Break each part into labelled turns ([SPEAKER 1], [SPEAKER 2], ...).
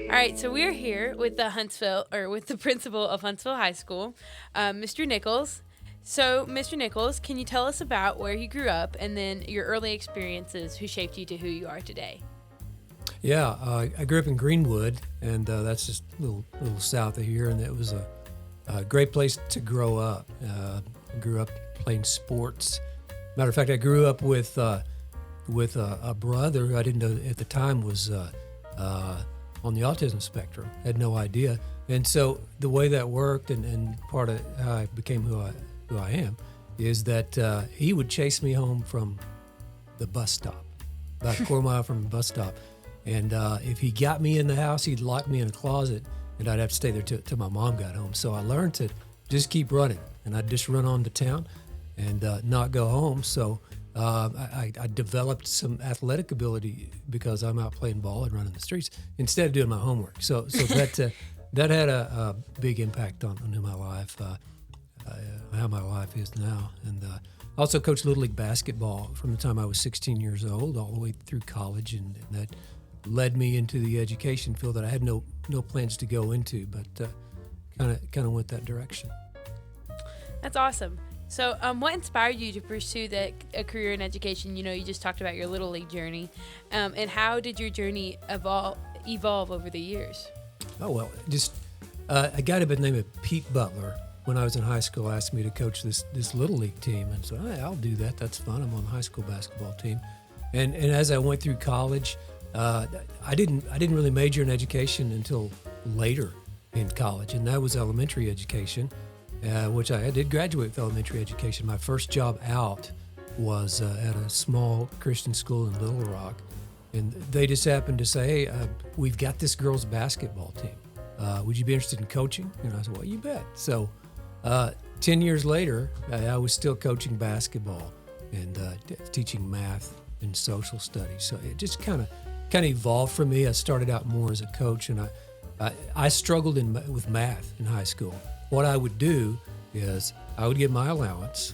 [SPEAKER 1] All right, so we're here with the principal of Huntsville High School, Mr. Nichols. So, Mr. Nichols, can you tell us about where you grew up and then your early experiences who shaped you to who you are today?
[SPEAKER 2] Yeah, I grew up in Greenwood, and that's just a little south of here, and it was a great place to grow up. I grew up playing sports. Matter of fact, I grew up with a brother who I didn't know at the time was on the autism spectrum. Had no idea, and so the way that worked, and part of how I became who I am, is that he would chase me home from the bus stop, about a quarter mile from the bus stop. And if he got me in the house, he'd lock me in a closet, and I'd have to stay there till my mom got home. So I learned to just keep running, and I'd just run on to town and not go home. So I developed some athletic ability because I'm out playing ball and running the streets instead of doing my homework. So that had a big impact on my life, how my life is now. And I also coached Little League basketball from the time I was 16 years old all the way through college, and that led me into the education field that I had no plans to go into, but kind of went that direction.
[SPEAKER 1] That's awesome. So, what inspired you to pursue a career in education? You know, you just talked about your Little League journey, and how did your journey evolve over the years?
[SPEAKER 2] Oh, well, just a guy by the name of Pete Butler, when I was in high school, asked me to coach this Little League team, and so hey, I'll do that. That's fun. I'm on the high school basketball team, and as I went through college, I didn't really major in education until later in college, and that was elementary education, which I did graduate with elementary education. My first job out was at a small Christian school in Little Rock, and they just happened to say, hey, we've got this girls' basketball team. Would you be interested in coaching? And I said, well, you bet. So 10 years later, I was still coaching basketball and teaching math and social studies. So it just kind of evolved for me. I started out more as a coach, and I struggled with math in high school. What I would do is I would get my allowance.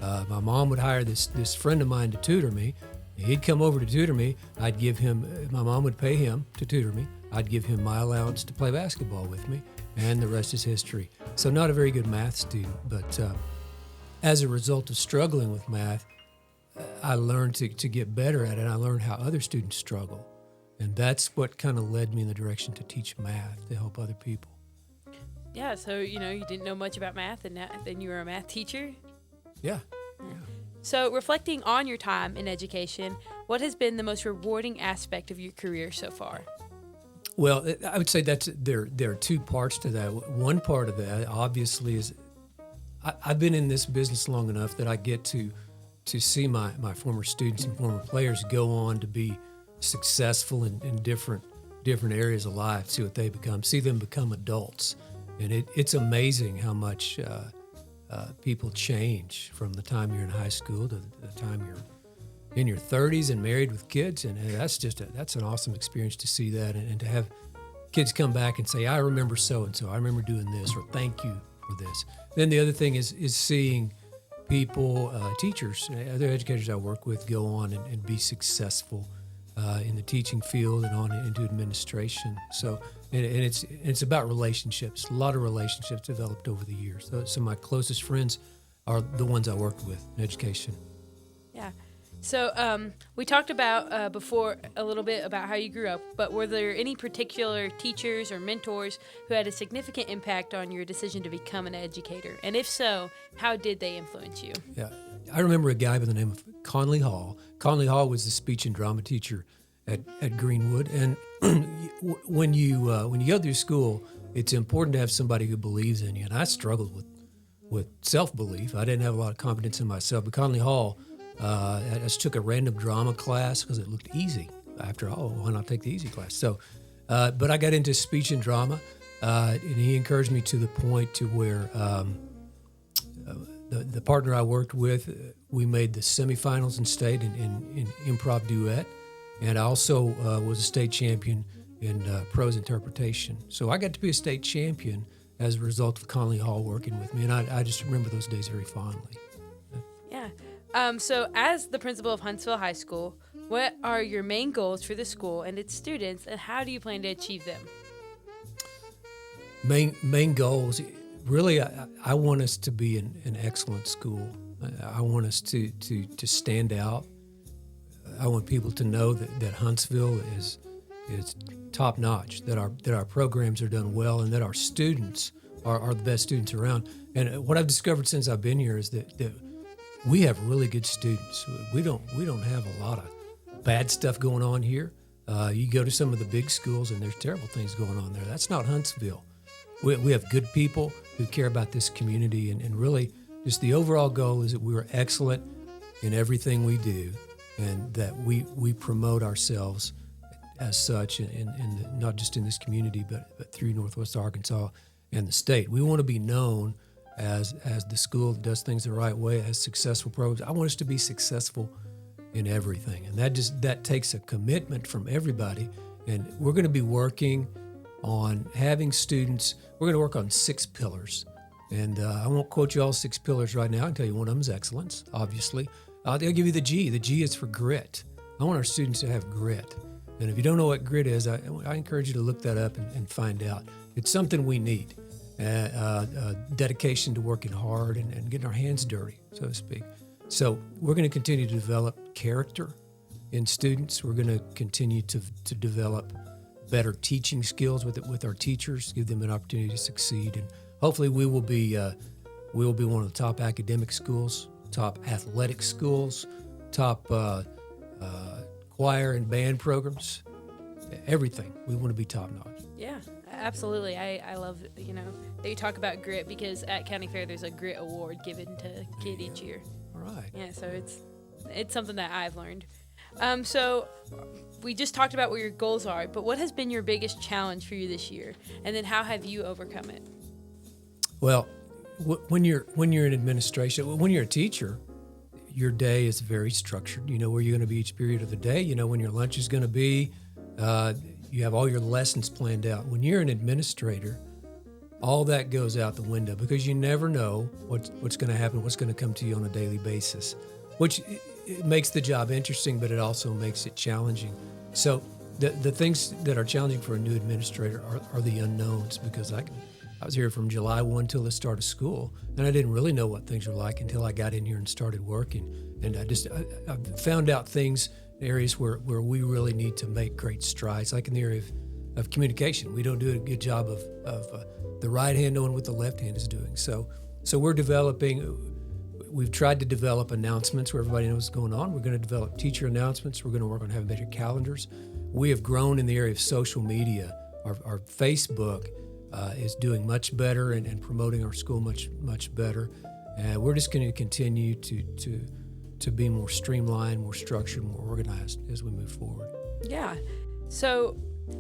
[SPEAKER 2] My mom would hire this friend of mine to tutor me. He'd come over to tutor me. My mom would pay him to tutor me. I'd give him my allowance to play basketball with me, and the rest is history. So not a very good math student, but as a result of struggling with math, I learned to get better at it. I learned how other students struggle. And that's what kind of led me in the direction to teach math, to help other people.
[SPEAKER 1] Yeah, so, you didn't know much about math, and then you were a math teacher?
[SPEAKER 2] Yeah.
[SPEAKER 1] So, reflecting on your time in education, what has been the most rewarding aspect of your career so far?
[SPEAKER 2] Well, I would say there are two parts to that. One part of that, obviously, is I've been in this business long enough that I get to see my former students and former players go on to be successful in different areas of life, see what they become, see them become adults. And it's amazing how much people change from the time you're in high school to the time you're in your 30s and married with kids. And that's an awesome experience to see that, and to have kids come back and say, I remember so-and-so, I remember doing this, or thank you for this. Then the other thing is seeing people, teachers, other educators I work with go on and be successful in the teaching field and on into administration. So, and it's about relationships. A lot of relationships developed over the years. So some of my closest friends are the ones I worked with in education.
[SPEAKER 1] Yeah. So we talked about before a little bit about how you grew up, but were there any particular teachers or mentors who had a significant impact on your decision to become an educator? And if so, how did they influence you?
[SPEAKER 2] Yeah, I remember a guy by the name of Conley Hall. Conley Hall was the speech and drama teacher at Greenwood, and when you go through school, it's important to have somebody who believes in you. And I struggled with self-belief. I didn't have a lot of confidence in myself. But Conley Hall, I just took a random drama class because it looked easy. After all, why not take the easy class? So, but I got into speech and drama, and he encouraged me to the point to where the partner I worked with, we made the semifinals in state in improv duet, and I also was a state champion in prose interpretation. So I got to be a state champion as a result of Conley Hall working with me, and I just remember those days very fondly.
[SPEAKER 1] Yeah. So as the principal of Huntsville High School, What are your main goals for the school and its students, and how do you plan to achieve them?
[SPEAKER 2] Main goals, really, I want us to be an excellent school. I want us to stand out. I want people to know that Huntsville is top notch, that our programs are done well, and that our students are the best students around. And what I've discovered since I've been here is that we have really good students. We don't have a lot of bad stuff going on here. You go to some of the big schools and there's terrible things going on there. That's not Huntsville. We have good people who care about this community, and really just the overall goal is that we're excellent in everything we do, and that we promote ourselves as such not just in this community, but through Northwest Arkansas and the state. We want to be known as the school that does things the right way, has successful programs. I want us to be successful in everything, and that takes a commitment from everybody. And we're going to be working on having students. We're going to work on 6 pillars, and I won't quote you all 6 pillars right now. I can tell you one of them is excellence, obviously. I'll give you the G. The G is for grit. I want our students to have grit. And if you don't know what grit is, I encourage you to look that up and find out. It's something we need. Dedication to working hard and getting our hands dirty, so to speak. So we're going to continue to develop character in students. We're going to continue to develop better teaching skills with our teachers, give them an opportunity to succeed. And hopefully we will be one of the top academic schools, top athletic schools, top choir and band programs, everything. We want to be top notch.
[SPEAKER 1] Yeah, absolutely. I love, that you talk about grit, because at County Fair there's a grit award given to kid each year.
[SPEAKER 2] All right.
[SPEAKER 1] Yeah, so it's something that I've learned. So we just talked about what your goals are, but what has been your biggest challenge for you this year? And then how have you overcome it?
[SPEAKER 2] Well, when you're in administration, when you're a teacher, your day is very structured. You know where you're going to be each period of the day. You know when your lunch is going to be. You have all your lessons planned out. When you're an administrator, all that goes out the window, because you never know what's going to happen, what's going to come to you on a daily basis, which it makes the job interesting, but it also makes it challenging. So the things that are challenging for a new administrator are the unknowns, because I was here from July 1 till the start of school, and I didn't really know what things were like until I got in here and started working. And I found out things, areas where we really need to make great strides, like in the area of communication. We don't do a good job of the right hand knowing what the left hand is doing. So we're developing. We've tried to develop announcements where everybody knows what's going on. We're going to develop teacher announcements. We're going to work on having better calendars. We have grown in the area of social media. Our Facebook is doing much better and promoting our school much better. We're just going to continue to be more streamlined, more structured, more organized as we move forward.
[SPEAKER 1] Yeah. So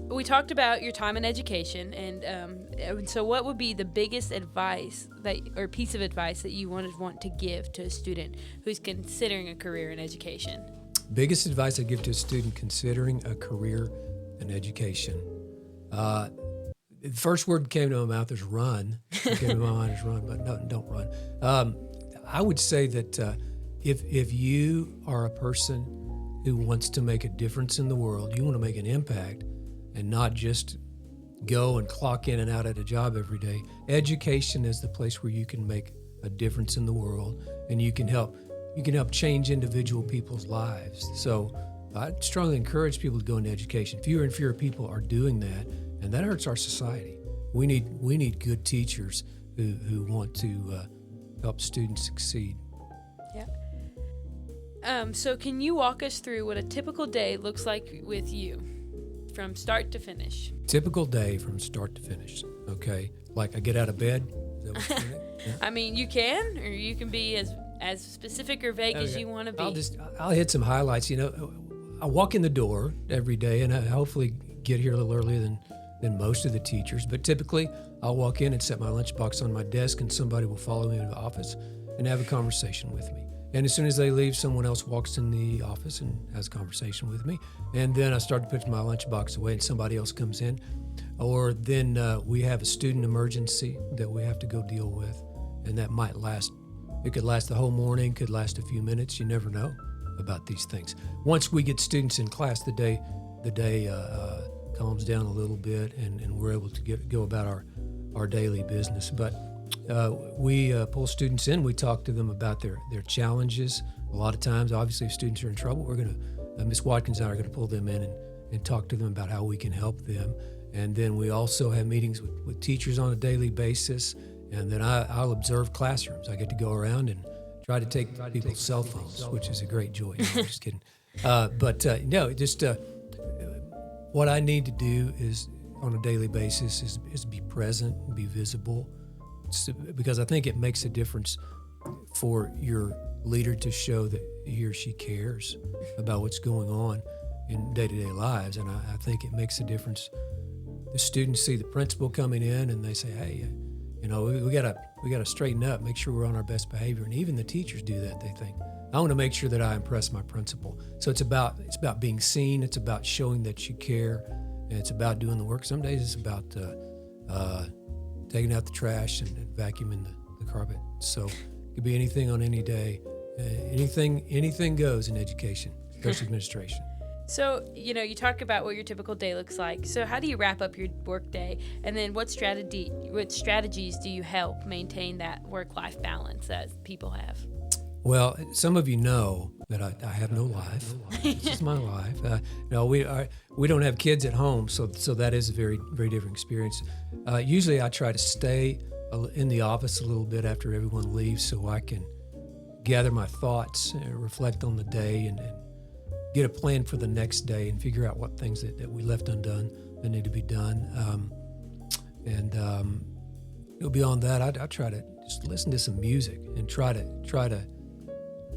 [SPEAKER 1] we talked about your time in education, and so what would be the biggest advice or piece of advice that you want to give to a student who's considering a career in education?
[SPEAKER 2] Biggest advice I give to a student considering a career in education. The first word that came to my mouth is run. What came to my mind is run, but no, don't run. I would say that if you are a person who wants to make a difference in the world, you want to make an impact, and not just go and clock in and out at a job every day. Education is the place where you can make a difference in the world, and you can help change individual people's lives. So I strongly encourage people to go into education. Fewer and fewer people are doing that, and that hurts our society. We need good teachers who want to help students succeed.
[SPEAKER 1] Yeah. So can you walk us through what a typical day looks like with you? From start to finish.
[SPEAKER 2] Typical day from start to finish. Okay, like I get out of bed. Is that what you're yeah.
[SPEAKER 1] I mean, you can, or you can be as specific or vague as you want to be.
[SPEAKER 2] I'll hit some highlights. I walk in the door every day, and I hopefully get here a little earlier than most of the teachers. But typically, I'll walk in and set my lunchbox on my desk, and somebody will follow me into the office and have a conversation with me. And as soon as they leave, someone else walks in the office and has a conversation with me. And then I start to put my lunchbox away and somebody else comes in. Or then we have a student emergency that we have to go deal with. And that might last, it could last the whole morning, could last a few minutes, you never know. about these things. Once we get students in class, the day calms down a little bit, and we're able to go about our daily business. But we pull students in. We talk to them about their challenges. A lot of times, obviously, if students are in trouble, we're going to Ms. Watkins and I are going to pull them in and talk to them about how we can help them. And then we also have meetings with teachers on a daily basis. And then I'll observe classrooms. I get to go around and try to take people's cell phones, which is a great joy. No, I'm just kidding. What I need to do is on a daily basis is be present and be visible, because I think it makes a difference for your leader to show that he or she cares about what's going on in day-to-day lives. And I think it makes a difference. The students see the principal coming in and they say, hey, we gotta straighten up, make sure we're on our best behavior. And even the teachers do that. They think, I want to make sure that I impress my principal. So it's about being seen. It's about showing that you care, and it's about doing the work. Some days it's about taking out the trash and vacuuming the carpet. So it could be anything on any day. Anything goes in education, course administration.
[SPEAKER 1] So, you talk about what your typical day looks like. So how do you wrap up your work day? And then what strategies do you help maintain that work-life balance that people have?
[SPEAKER 2] Well, some of you know that I have no life. This is my life. We don't have kids at home, so that is a very, very different experience. Usually I try to stay in the office a little bit after everyone leaves so I can gather my thoughts, reflect on the day, and get a plan for the next day and figure out what things that we left undone that need to be done. Beyond that, I try to just listen to some music and try to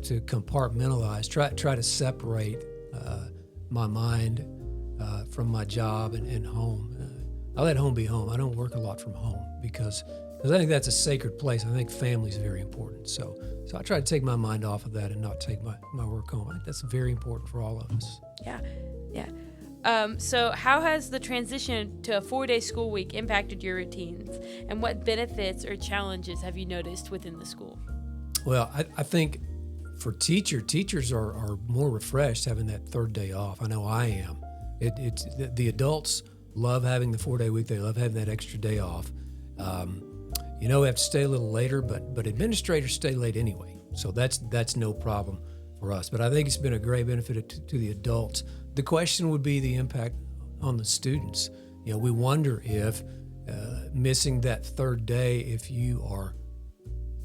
[SPEAKER 2] compartmentalize, try to separate my mind from my job and home. I let home be home. I don't work a lot from home because I think that's a sacred place. I think family is very important. So I try to take my mind off of that and not take my work home. I think that's very important for all of us.
[SPEAKER 1] Yeah. So how has the transition to a 4-day school week impacted your routines? And what benefits or challenges have you noticed within the school?
[SPEAKER 2] Well, I think for teachers are more refreshed having that third day off. I know I am. It's the adults love having the 4-day week. They love having that extra day off. We have to stay a little later, but administrators stay late anyway, so that's no problem for us. But I think it's been a great benefit to the adults. The question would be the impact on the students. We wonder if missing that third day, if you are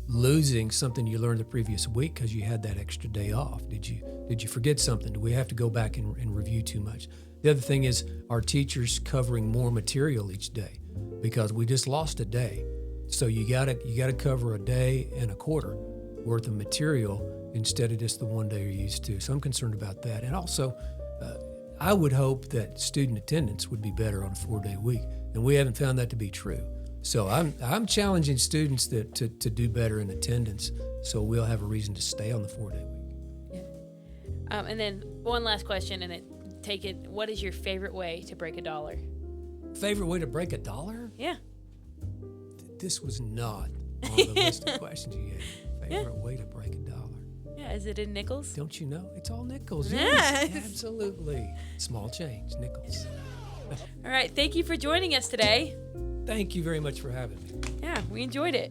[SPEAKER 2] losing something you learned the previous week because you had that extra day off. Did you forget something? Do we have to go back and review too much? The other thing is, our teachers covering more material each day because we just lost a day. So you gotta cover a day and a quarter worth of material instead of just the one day you're used to. So I'm concerned about that. And also, I would hope that student attendance would be better on a 4-day week, and we haven't found that to be true. So I'm challenging students to do better in attendance, so we'll have a reason to stay on the 4-day week.
[SPEAKER 1] Yeah. And then one last question, and what is your favorite way to break $1?
[SPEAKER 2] Favorite way to break $1?
[SPEAKER 1] Yeah.
[SPEAKER 2] This was not on the list of questions you gave. Favorite way to break $1?
[SPEAKER 1] Yeah, is it in Nichols?
[SPEAKER 2] Don't you know? It's all Nichols. Yes, absolutely. Small change, Nichols.
[SPEAKER 1] All right, thank you for joining us today.
[SPEAKER 2] Thank you very much for having me.
[SPEAKER 1] Yeah, we enjoyed it.